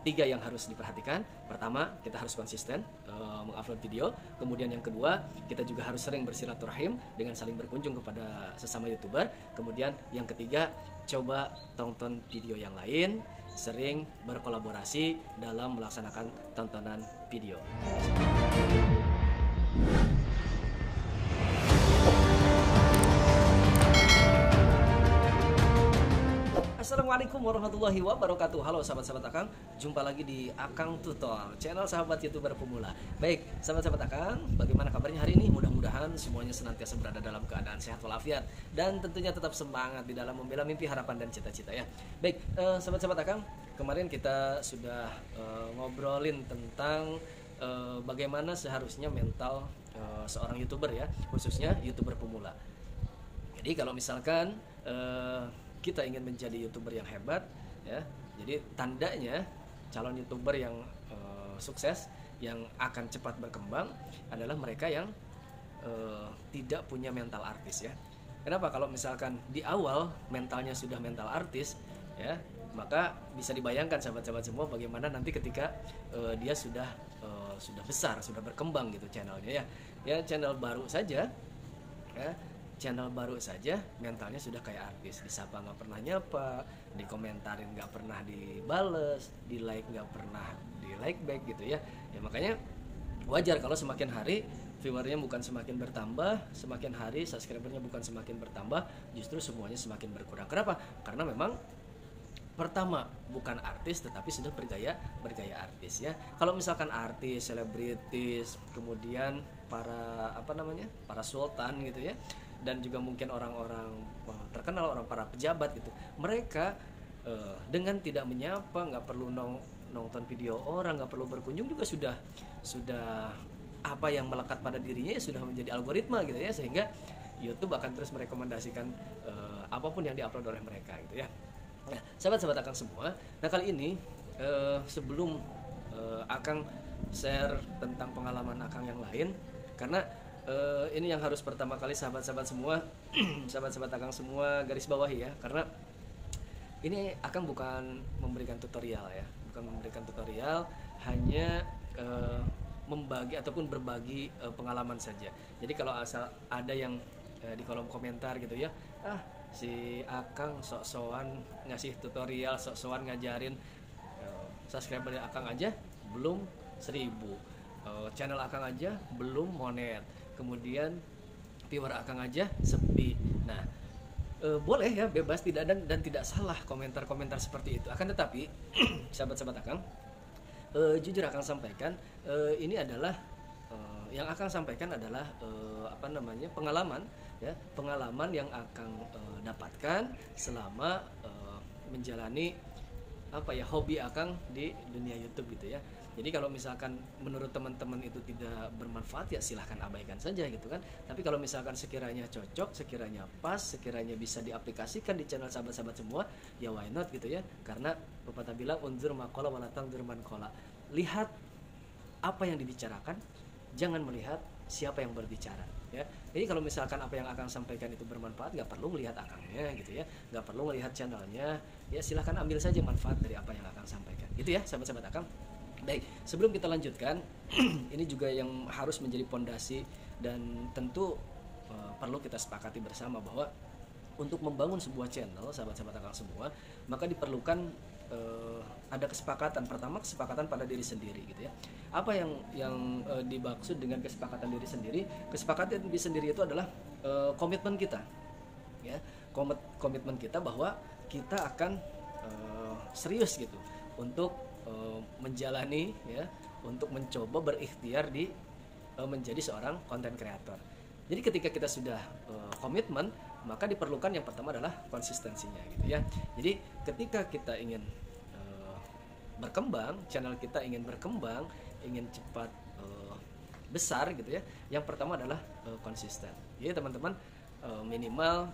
tiga yang harus diperhatikan. Pertama, kita harus konsisten mengupload video. Kemudian yang kedua, kita juga harus sering bersilaturahim dengan saling berkunjung kepada sesama YouTuber. Kemudian yang ketiga, coba tonton video yang lain, sering berkolaborasi dalam melaksanakan tontonan video. Assalamualaikum warahmatullahi wabarakatuh. Halo sahabat-sahabat Akang, jumpa lagi di Akang Tutor, channel sahabat YouTuber pemula. Baik, sahabat-sahabat Akang, bagaimana kabarnya hari ini? Mudah-mudahan semuanya senantiasa berada dalam keadaan sehat walafiat dan tentunya tetap semangat di dalam membela mimpi, harapan dan cita-cita ya. Baik, sahabat-sahabat Akang, kemarin kita sudah ngobrolin tentang bagaimana seharusnya mental seorang YouTuber ya, khususnya YouTuber pemula. Jadi kalau misalkan kita ingin menjadi YouTuber yang hebat ya, jadi tandanya calon YouTuber yang sukses, yang akan cepat berkembang adalah mereka yang tidak punya mental artis ya. Kenapa? Kalau misalkan di awal mentalnya sudah mental artis ya, maka bisa dibayangkan sahabat-sahabat semua bagaimana nanti ketika dia sudah besar, sudah berkembang gitu channelnya ya. Ya channel baru saja ya, channel baru saja mentalnya sudah kayak artis, disapa nggak pernah nyapa, dikomentarin nggak pernah dibales, di like nggak pernah di like back gitu ya. Ya makanya wajar kalau semakin hari viewernya bukan semakin bertambah, semakin hari subscribernya bukan semakin bertambah, justru semuanya semakin berkurang. Kenapa? Karena memang pertama bukan artis tetapi sudah bergaya artis ya. Kalau misalkan artis, selebritis, kemudian para para sultan gitu ya, dan juga mungkin orang-orang terkenal, orang para pejabat gitu, mereka dengan tidak menyapa, nggak perlu nonton video orang, nggak perlu berkunjung juga sudah apa yang melekat pada dirinya ya sudah menjadi algoritma gitu ya, sehingga YouTube akan terus merekomendasikan apapun yang diupload oleh mereka gitu ya. Nah, sahabat-sahabat Akang semua, nah kali ini sebelum Akang share tentang pengalaman Akang yang lain, karena ini yang harus pertama kali sahabat-sahabat semua sahabat-sahabat Akang semua garis bawahi ya, karena ini Akang bukan memberikan tutorial ya, bukan memberikan tutorial, hanya membagi ataupun berbagi pengalaman saja. Jadi kalau asal ada yang di kolom komentar gitu ya, si Akang sok-sokan ngasih tutorial, sok-sokan ngajarin, subscriber Akang aja belum 1000, channel Akang aja belum monet, kemudian viewer Akang aja sepi. Nah, boleh ya, bebas, tidak dan tidak salah komentar-komentar seperti itu. Akan tetapi sahabat-sahabat Akang, jujur Akang sampaikan, ini adalah yang Akang sampaikan adalah pengalaman ya, pengalaman yang Akang dapatkan selama menjalani hobi Akang di dunia YouTube gitu ya. Jadi kalau misalkan menurut teman-teman itu tidak bermanfaat ya silahkan abaikan saja gitu kan. Tapi kalau misalkan sekiranya cocok, sekiranya pas, sekiranya bisa diaplikasikan di channel sahabat-sahabat semua, ya why not gitu ya. Karena pepatah bilang unzur maqala wa la tanzur man qala. Lihat apa yang dibicarakan, jangan melihat siapa yang berbicara ya. Jadi kalau misalkan apa yang Akang sampaikan itu bermanfaat, nggak perlu melihat Akangnya gitu ya, nggak perlu melihat channelnya ya, silahkan ambil saja manfaat dari apa yang Akang sampaikan gitu ya sahabat-sahabat Akang. Baik, sebelum kita lanjutkan ini juga yang harus menjadi pondasi dan tentu perlu kita sepakati bersama bahwa untuk membangun sebuah channel sahabat-sahabat Akang semua, maka diperlukan ada kesepakatan. Pertama, kesepakatan pada diri sendiri gitu ya. Apa yang dimaksud dengan kesepakatan diri sendiri? Kesepakatan diri sendiri itu adalah komitmen kita ya, komitmen kita bahwa kita akan serius gitu untuk menjalani ya, untuk mencoba berikhtiar di menjadi seorang content creator. Jadi ketika kita sudah komitmen, maka diperlukan yang pertama adalah konsistensinya gitu ya. Jadi ketika kita ingin berkembang, channel kita ingin berkembang, ingin cepat besar gitu ya, yang pertama adalah konsisten. Jadi teman-teman minimal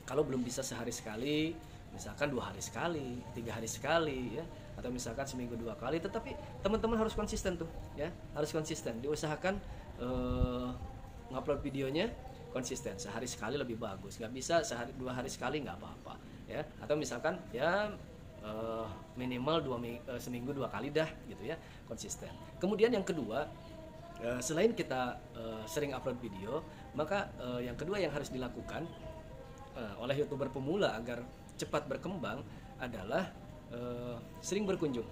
kalau belum bisa sehari sekali, misalkan 2 hari sekali, 3 hari sekali ya, atau misalkan seminggu 2 kali, tetapi teman-teman harus konsisten tuh ya, harus konsisten. Diusahakan ngupload videonya konsisten, sehari sekali lebih bagus. Nggak bisa 2 hari sekali nggak apa-apa ya, atau misalkan ya minimal seminggu 2 kali dah gitu ya, konsisten. Kemudian yang kedua, selain kita sering upload video, maka yang kedua yang harus dilakukan oleh YouTuber pemula agar cepat berkembang adalah sering berkunjung,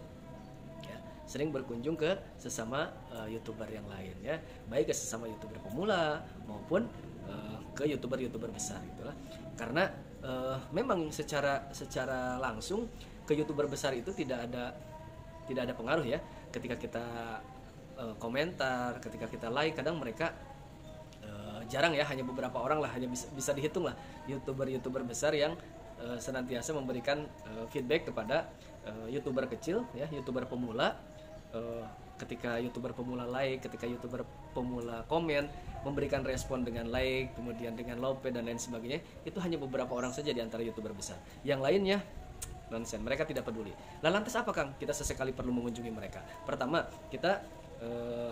ya, sering berkunjung ke sesama YouTuber yang lain, ya, baik ke sesama YouTuber pemula maupun ke YouTuber besar gitulah. Karena memang secara langsung ke YouTuber besar itu tidak ada pengaruh ya, ketika kita komentar, ketika kita like, kadang mereka jarang ya, hanya beberapa orang lah, hanya bisa dihitung lah YouTuber besar yang senantiasa memberikan feedback kepada YouTuber kecil ya, YouTuber pemula. Ketika YouTuber pemula like, ketika YouTuber pemula komen, memberikan respon dengan like, kemudian dengan love dan lain sebagainya, itu hanya beberapa orang saja di antara YouTuber besar. Yang lainnya nonsen, mereka tidak peduli. Lah lantas apa Kang? Kita sesekali perlu mengunjungi mereka. Pertama, kita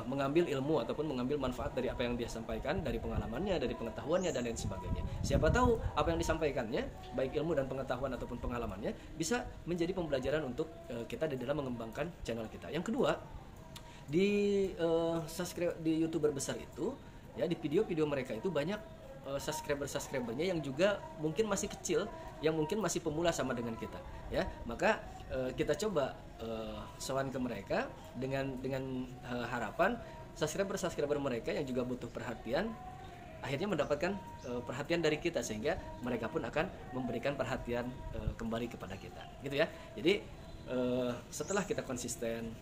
mengambil ilmu ataupun mengambil manfaat dari apa yang dia sampaikan, dari pengalamannya, dari pengetahuannya dan lain sebagainya. Siapa tahu apa yang disampaikannya, baik ilmu dan pengetahuan ataupun pengalamannya, bisa menjadi pembelajaran untuk kita di dalam mengembangkan channel kita. Yang kedua, di subscribe di YouTuber besar itu ya, di video-video mereka itu banyak subscribernya yang juga mungkin masih kecil, yang mungkin masih pemula sama dengan kita ya. Maka kita coba sowan ke mereka dengan harapan subscriber mereka yang juga butuh perhatian akhirnya mendapatkan perhatian dari kita, sehingga mereka pun akan memberikan perhatian kembali kepada kita gitu ya. Jadi setelah kita konsisten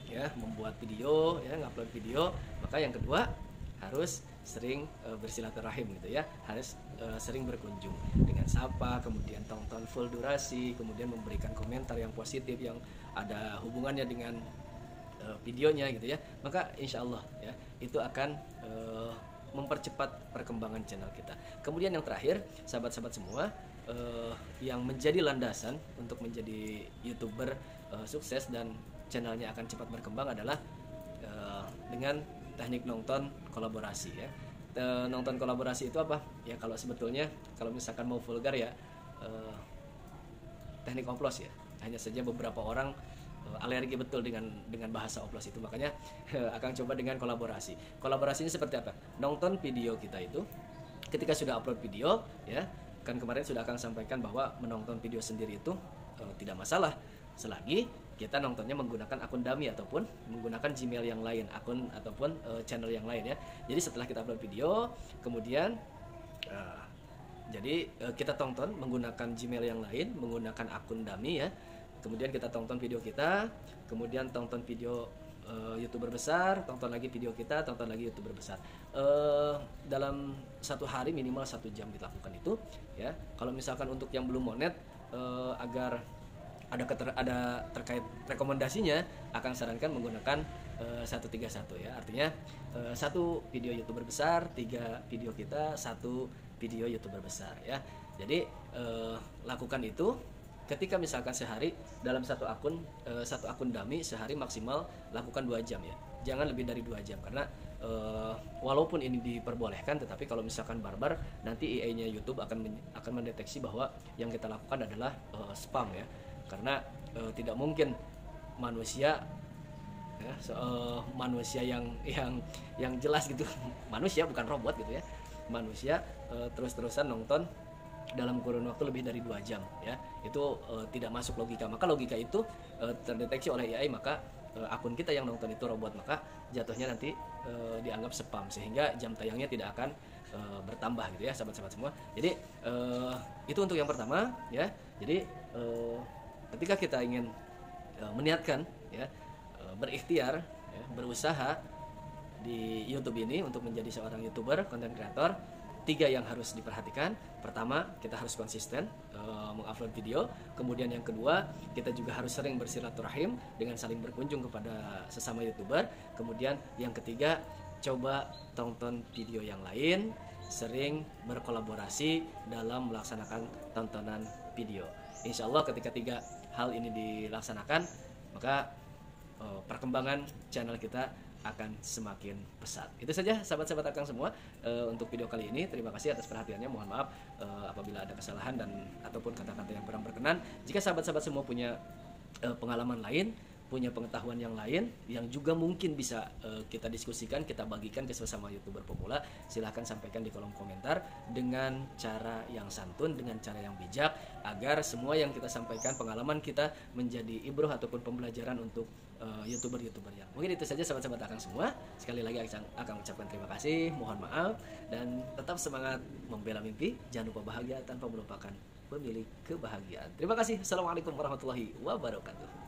ya membuat video ya, ngupload video, maka yang kedua harus sering bersilaturahim gitu ya, harus sering berkunjung dengan sapa, kemudian tonton full durasi, kemudian memberikan komentar yang positif yang ada hubungannya dengan videonya gitu ya. Maka insya Allah ya itu akan mempercepat perkembangan channel kita. Kemudian yang terakhir, sahabat-sahabat semua, yang menjadi landasan untuk menjadi YouTuber sukses dan channelnya akan cepat berkembang adalah dengan teknik nonton kolaborasi ya. Nonton kolaborasi itu apa? Ya kalau sebetulnya kalau misalkan mau vulgar ya, teknik oplos ya. Hanya saja beberapa orang alergi betul dengan bahasa oplos itu, makanya akan coba dengan kolaborasi. Kolaborasinya seperti apa? Nonton video kita itu, ketika sudah upload video ya, kan kemarin sudah akan sampaikan bahwa menonton video sendiri itu tidak masalah selagi kita nontonnya menggunakan akun dummy ataupun menggunakan Gmail yang lain, akun ataupun channel yang lain ya. Jadi setelah kita upload video, kemudian kita tonton menggunakan Gmail yang lain, menggunakan akun dummy ya. Kemudian kita tonton video kita, kemudian tonton video YouTuber besar, tonton lagi video kita, tonton lagi YouTuber besar. Dalam satu hari minimal 1 jam dilakukan itu ya. Kalau misalkan untuk yang belum monet, agar ada terkait rekomendasinya, akan sarankan menggunakan 131 ya. Artinya 1 video YouTuber besar, 3 video kita, 1 video YouTuber besar ya. Jadi lakukan itu. Ketika misalkan sehari dalam satu akun dummy, sehari maksimal lakukan 2 jam ya. Jangan lebih dari 2 jam, karena walaupun ini diperbolehkan, tetapi kalau misalkan barbar, nanti EA-nya YouTube akan mendeteksi bahwa yang kita lakukan adalah spam ya. Karena tidak mungkin manusia ya, manusia yang jelas gitu, manusia bukan robot gitu ya, manusia terus-terusan nonton dalam kurun waktu lebih dari 2 jam ya, itu tidak masuk logika. Maka logika itu terdeteksi oleh AI, maka akun kita yang nonton itu robot, maka jatuhnya nanti dianggap spam, sehingga jam tayangnya tidak akan bertambah gitu ya, sahabat-sahabat semua. Jadi itu untuk yang pertama ya. Jadi ketika kita ingin meniatkan ya, berikhtiar ya, berusaha di YouTube ini untuk menjadi seorang YouTuber, content creator, 3 yang harus diperhatikan. Pertama, kita harus konsisten mengupload video. Kemudian yang kedua, kita juga harus sering bersilaturahim dengan saling berkunjung kepada sesama YouTuber. Kemudian yang ketiga, coba tonton video yang lain, sering berkolaborasi dalam melaksanakan tontonan video. Insya Allah ketika 3 hal ini dilaksanakan, maka perkembangan channel kita akan semakin pesat. Itu saja sahabat-sahabat Akang semua untuk video kali ini. Terima kasih atas perhatiannya. Mohon maaf apabila ada kesalahan dan ataupun kata-kata yang kurang berkenan. Jika sahabat-sahabat semua punya pengalaman lain, punya pengetahuan yang lain yang juga mungkin bisa kita diskusikan, kita bagikan ke sesama YouTuber pemula, silahkan sampaikan di kolom komentar dengan cara yang santun, dengan cara yang bijak, agar semua yang kita sampaikan, pengalaman kita menjadi ibroh ataupun pembelajaran untuk YouTuber-YouTuber yang. Mungkin itu saja sahabat-sahabat Akang semua. Sekali lagi Akang ucapkan terima kasih, mohon maaf, dan tetap semangat membela mimpi. Jangan lupa bahagia tanpa melupakan pemilik kebahagiaan. Terima kasih. Assalamualaikum warahmatullahi wabarakatuh.